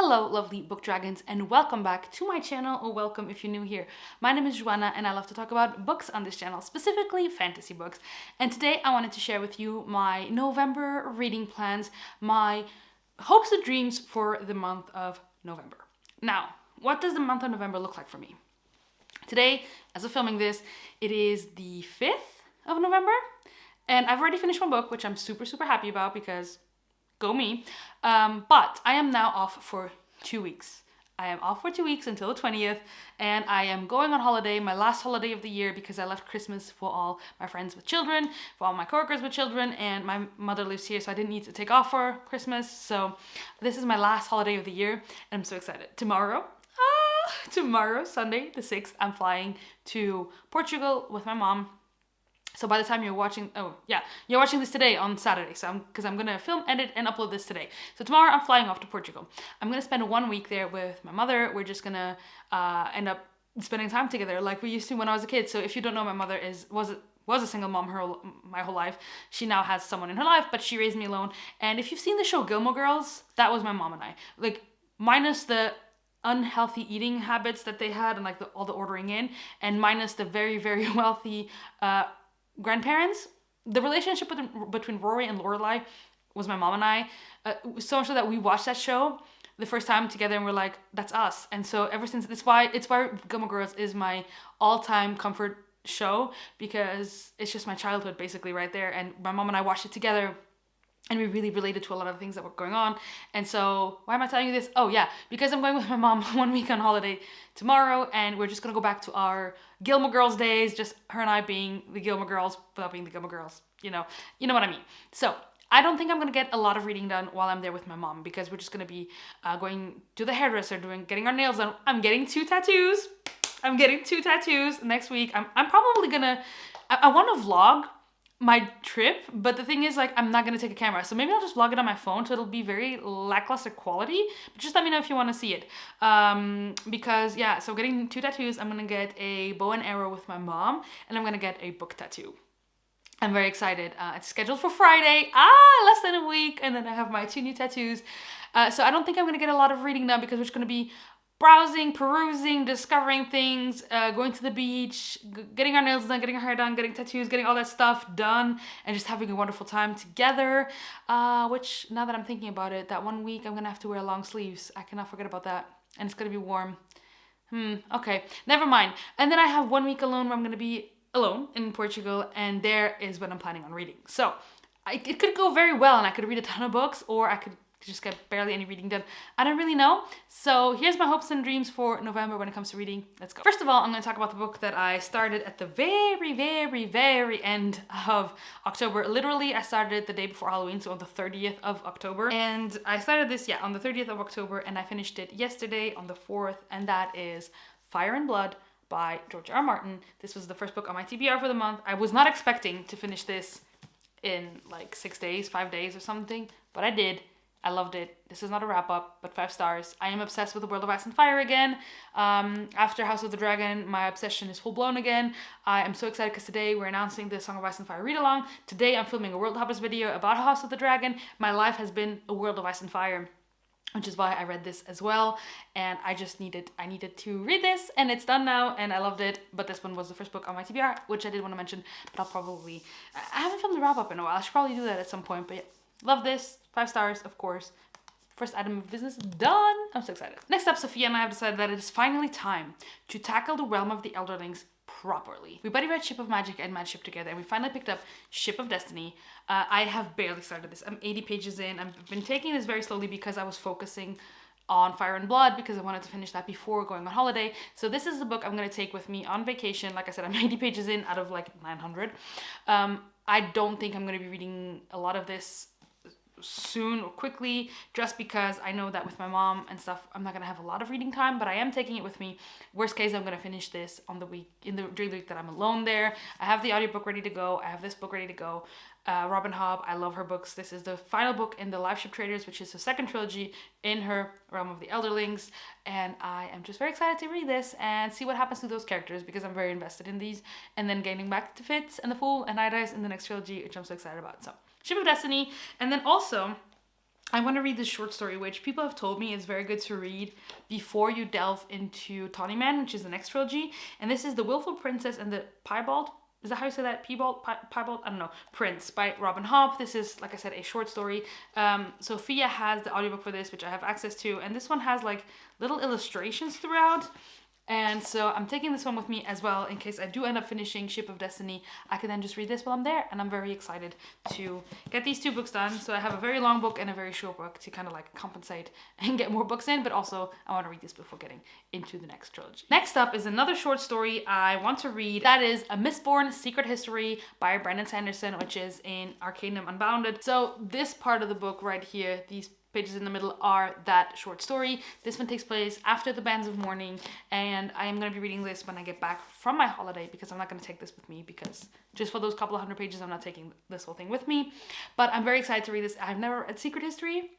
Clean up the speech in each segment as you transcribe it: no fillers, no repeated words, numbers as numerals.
Hello lovely book dragons and welcome back to my channel, or welcome if you're new here. My name is Joana and I love to talk about books on this channel, specifically fantasy books. And today I wanted to share with you my November reading plans, my hopes and dreams for the month of November. Now, what does the month of November look like for me? Today, as of filming this, it is the 5th of November and I've already finished my book, which I'm super happy about because go me. But I am now off for 2 weeks. I am off for 2 weeks until the 20th, and I am going on holiday, my last holiday of the year, because I left Christmas for all my friends with children, for all my coworkers with children, and my mother lives here, so I didn't need to take off for Christmas. So this is my last holiday of the year, and I'm so excited. Tomorrow, Sunday the 6th, I'm flying to Portugal with my mom. So by the time you're watching, you're watching this today on Saturday. So because I'm gonna film, edit, and upload this today. So tomorrow I'm flying off to Portugal. I'm gonna spend 1 week there with my mother. We're just gonna end up spending time together like we used to when I was a kid. So if you don't know, my mother was a single mom my whole life. She now has someone in her life, but she raised me alone. And if you've seen the show Gilmore Girls, that was my mom and I. Like, minus the unhealthy eating habits that they had and like all the ordering in, and minus the very wealthy grandparents, the relationship between Rory and Lorelai was my mom and I, so much so that we watched that show the first time together and we're like, that's us. And so ever since, it's why Gilmore Girls is my all-time comfort show, because it's just my childhood basically right there, and my mom and I watched it together and we really related to a lot of the things that were going on. And so, why am I telling you this? Oh yeah, because I'm going with my mom 1 week on holiday tomorrow, and we're just gonna go back to our Gilmore Girls days, just her and I being the Gilmore Girls without being the Gilmore Girls, you know what I mean. So, I don't think I'm gonna get a lot of reading done while I'm there with my mom, because we're just gonna be going to the hairdresser, getting our nails done. I'm getting 2 tattoos. I'm getting 2 tattoos next week. I'm probably gonna, I wanna vlog my trip, but the thing is, like, I'm not gonna take a camera, so maybe I'll just vlog it on my phone, so it'll be very lackluster quality, but just let me know if you want to see it. Because yeah, so getting 2 tattoos, I'm gonna get a bow and arrow with my mom, and I'm gonna get a book tattoo. I'm very excited. It's scheduled for Friday, less than a week, and then I have my 2 new tattoos. So I don't think I'm gonna get a lot of reading done, because we're just gonna be browsing, perusing, discovering things, going to the beach, getting our nails done, getting our hair done, getting tattoos, getting all that stuff done, and just having a wonderful time together. Which, now that I'm thinking about it, that 1 week I'm gonna have to wear long sleeves. I cannot forget about that. And it's gonna be warm. Okay, never mind. And then I have 1 week alone where I'm gonna be alone in Portugal, and there is when I'm planning on reading. So it could go very well, and I could read a ton of books, or I could just get barely any reading done. I don't really know. So here's my hopes and dreams for November when it comes to reading. Let's go. First of all, I'm going to talk about the book that I started at the very end of October. Literally, I started it the day before Halloween, so on the 30th of October. And I started this, on the 30th of October, and I finished it yesterday on the 4th, and that is Fire and Blood by George R. Martin. This was the first book on my TBR for the month. I was not expecting to finish this in like 6 days, 5 days or something, but I did. I loved it. This is not a wrap up, but 5 stars. I am obsessed with the World of Ice and Fire again. After House of the Dragon, my obsession is full blown again. I am so excited because today we're announcing the Song of Ice and Fire read along. Today I'm filming a World Hoppers video about House of the Dragon. My life has been a World of Ice and Fire, which is why I read this as well. And I needed to read this, and it's done now, and I loved it. But this one was the first book on my TBR, which I did want to mention, but I haven't filmed the wrap up in a while. I should probably do that at some point, but yeah. Love this. 5 stars, of course. First item of business done. I'm so excited. Next up, Sophia and I have decided that it is finally time to tackle the realm of the Elderlings properly. We buddy read Ship of Magic and Mad Ship together, and we finally picked up Ship of Destiny. I have barely started this. I'm 80 pages in. I've been taking this very slowly because I was focusing on Fire and Blood, because I wanted to finish that before going on holiday. So this is the book I'm going to take with me on vacation. Like I said, I'm 80 pages in out of like 900. I don't think I'm going to be reading a lot of this soon or quickly, just because I know that with my mom and stuff, I'm not gonna have a lot of reading time, but I am taking it with me. Worst case, I'm gonna finish this on the week, during the week that I'm alone there. I have the audiobook ready to go. I have this book ready to go. Robin Hobb, I love her books. This is the final book in the Live Ship Traders, which is the second trilogy in her Realm of the Elderlings, and I am just very excited to read this and see what happens to those characters, because I'm very invested in these, and then getting back to Fitz and the Fool and Night Eyes in the next trilogy, which I'm so excited about. So Ship of Destiny. And then also I want to read this short story, which people have told me is very good to read before you delve into Tawny Man, which is the next trilogy. And this is The Willful Princess and the Piebald. Is that how you say that? Piebald? Piebald? I don't know. Prince by Robin Hobb. This is, like I said, a short story. Sophia has the audiobook for this, which I have access to. And this one has like little illustrations throughout. And so I'm taking this one with me as well in case I do end up finishing Ship of Destiny. I can then just read this while I'm there, and I'm very excited to get these 2 books done. So I have a very long book and a very short book to kind of like compensate and get more books in, but also I want to read this before getting into the next trilogy. Next up is another short story I want to read. That is A Mistborn Secret History by Brandon Sanderson, which is in Arcanum Unbounded. So this part of the book right here, these pages in the middle, are that short story. This one takes place after the Bands of Mourning, and I am going to be reading this when I get back from my holiday, because I'm not going to take this with me, because just for those couple of 100 pages I'm not taking this whole thing with me. But I'm very excited to read this. I've never read Secret History.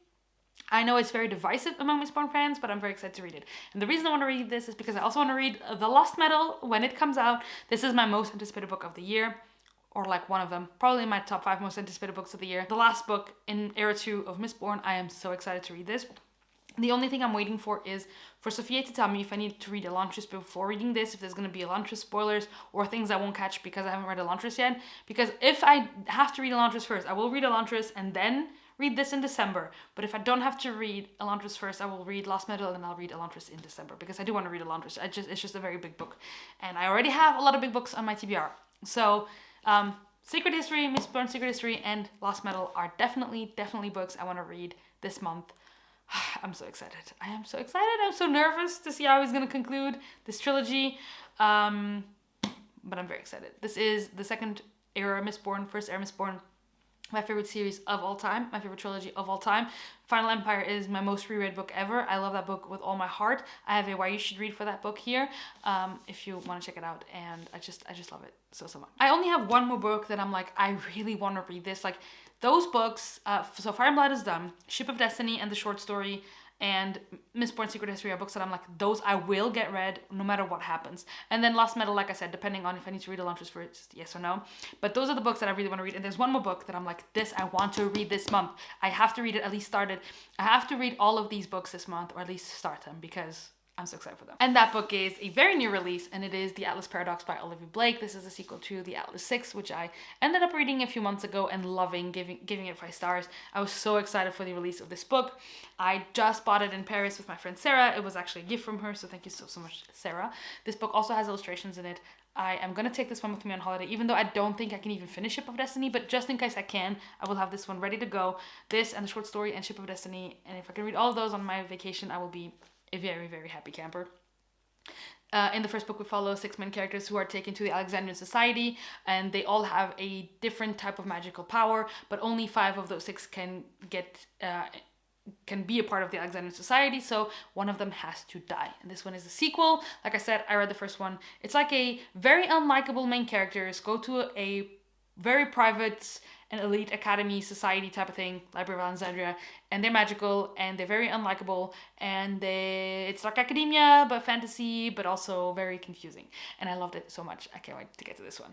I know it's very divisive among Mistborn fans, but I'm very excited to read it. And the reason I want to read this is because I also want to read The Lost Metal when it comes out. This is my most anticipated book of the year. Or like one of them, probably in my top 5 most anticipated books of the year. The last book in Era 2 of Mistborn. I am so excited to read this. The only thing I'm waiting for is for Sophia to tell me if I need to read Elantris before reading this, if there's going to be Elantris spoilers or things I won't catch because I haven't read Elantris yet. Because if I have to read Elantris first, I will read Elantris and then read this in December. But if I don't have to read Elantris first, I will read Lost Metal and I'll read Elantris in December, because I do want to read Elantris. It's just a very big book. And I already have a lot of big books on my TBR. So, Secret History, Mistborn Secret History, and Lost Metal are definitely books I want to read this month. I'm so excited. I am so excited. I'm so nervous to see how he's going to conclude this trilogy. But I'm very excited. This is the second era Mistborn, first era Mistborn. My favorite series of all time, my favorite trilogy of all time. Final Empire is my most reread book ever. I love that book with all my heart. I have a Why You Should Read for that book here, if you want to check it out. And I just love it so much. I only have one more book that I'm like, I really want to read this. Like those books, so Fire and Blood is done. Ship of Destiny and the short story and Mistborn Secret History are books that I'm like, those I will get read no matter what happens. And then Lost Metal, like I said, depending on if I need to read Elantris first, yes or no. But those are the books that I really want to read. And there's one more book that I'm like, this I want to read this month. I have to read it, at least start it. I have to read all of these books this month, or at least start them, because I'm so excited for them. And that book is a very new release, and it is The Atlas Paradox by Olivia Blake. This is a sequel to The Atlas 6, which I ended up reading a few months ago and loving, giving it 5 stars. I was so excited for the release of this book. I just bought it in Paris with my friend Sarah. It was actually a gift from her, so thank you so much, Sarah. This book also has illustrations in it. I am going to take this one with me on holiday, even though I don't think I can even finish Ship of Destiny, but just in case I can, I will have this one ready to go. This and the short story and Ship of Destiny, and if I can read all of those on my vacation, I will be a very happy camper. In the first book, we follow 6 main characters who are taken to the Alexandrian Society, and they all have a different type of magical power, but only 5 of those 6 can be a part of the Alexandrian Society, so one of them has to die. And this one is a sequel. Like I said, I read the first one. It's like a very unlikable main characters go to a very private and elite academy society type of thing, Library of Alexandria, and they're magical and they're very unlikable, and it's like academia but fantasy, but also very confusing. And I loved it so much. I can't wait to get to this one.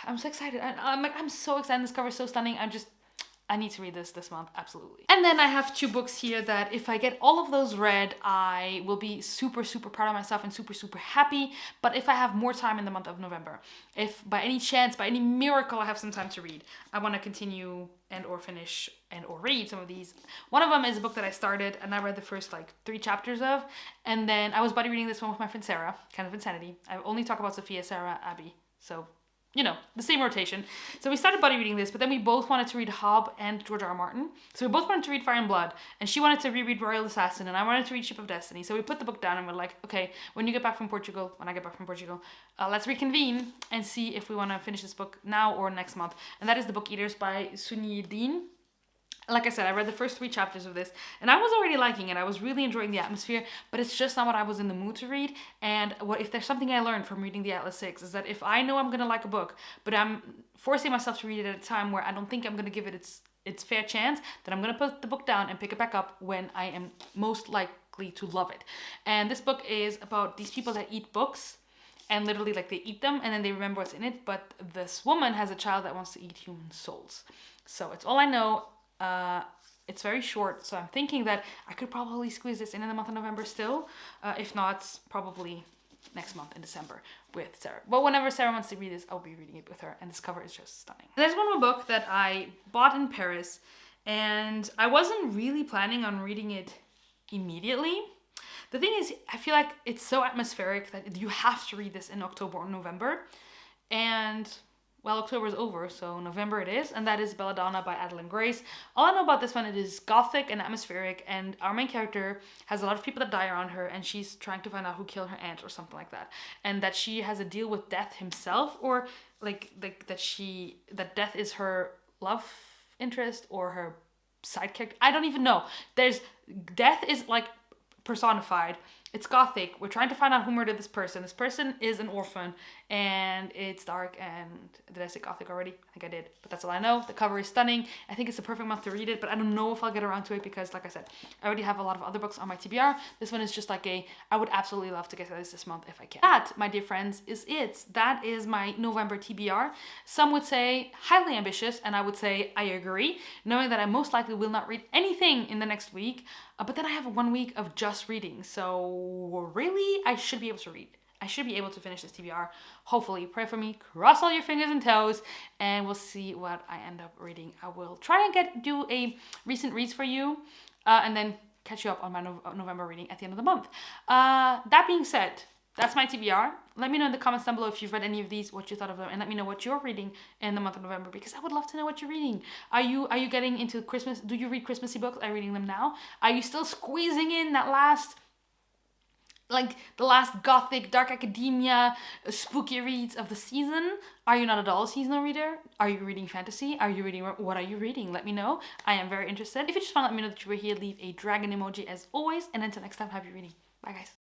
I'm so excited. I'm so excited. This cover is so stunning. I need to read this month, absolutely. And then I have 2 books here that if I get all of those read, I will be super proud of myself and super happy. But if I have more time in the month of November, if by any chance, by any miracle, I have some time to read, I want to continue and or finish and or read some of these. One of them is a book that I started and I read the first 3 chapters of, and then I was buddy reading this one with my friend Sarah, Kind of Insanity. I only talk about Sophia, Sarah, Abby, so you know, the same rotation. So we started buddy reading this, but then we both wanted to read Hobb and George R. Martin. So we both wanted to read Fire and Blood, and she wanted to reread Royal Assassin, and I wanted to read Ship of Destiny. So we put the book down and we're like, okay, when I get back from Portugal, let's reconvene and see if we want to finish this book now or next month. And that is The Book Eaters by Sunyi Dean. Like I said, I read the first 3 chapters of this, and I was already liking it. I was really enjoying the atmosphere, but it's just not what I was in the mood to read. And if there's something I learned from reading the Atlas 6 is that if I know I'm going to like a book, but I'm forcing myself to read it at a time where I don't think I'm going to give it its fair chance, then I'm going to put the book down and pick it back up when I am most likely to love it. And this book is about these people that eat books, and literally they eat them and then they remember what's in it. But this woman has a child that wants to eat human souls. So it's all I know. it's very short, so I'm thinking that I could probably squeeze this in the month of November still. If not, probably next month in December with Sarah. But whenever Sarah wants to read this, I'll be reading it with her, and this cover is just stunning. There's one more book that I bought in Paris, and I wasn't really planning on reading it immediately. The thing is, I feel like it's so atmospheric that you have to read this in October or November. And, well, October is over, so November it is. And that is Belladonna by Adeline Grace. All I know about this one, it is gothic and atmospheric. And our main character has a lot of people that die around her. And she's trying to find out who killed her aunt or something like that. And that she has a deal with death himself. Or like that death is her love interest or her side character. I don't even know. Death is like personified. It's gothic. We're trying to find out who murdered this person. This person is an orphan, and it's dark. And did I say gothic already? I think I did, but that's all I know. The cover is stunning. I think it's the perfect month to read it, but I don't know if I'll get around to it because, like I said, I already have a lot of other books on my TBR. This one is just like I would absolutely love to get to this month if I can. That, my dear friends, is it. That is my November TBR. Some would say highly ambitious, and I would say I agree, knowing that I most likely will not read anything in the next week. But then I have 1 week of just reading, so really I should be able to read. I should be able to finish this TBR. Hopefully, pray for me, cross all your fingers and toes, and we'll see what I end up reading. I will try and do a recent reads for you, and then catch you up on my November reading at the end of the month. That being said, that's my TBR. Let me know in the comments down below if you've read any of these, what you thought of them, and let me know what you're reading in the month of November, because I would love to know what you're reading. Are you getting into Christmas? Do you read Christmassy books? Are you reading them now? Are you still squeezing in that last, like the last gothic, dark academia, spooky reads of the season? Are you not at all a seasonal reader? Are you reading fantasy? What are you reading? Let me know. I am very interested. If you just want to let me know that you were here, leave a dragon emoji as always, and until next time, happy reading. Bye guys.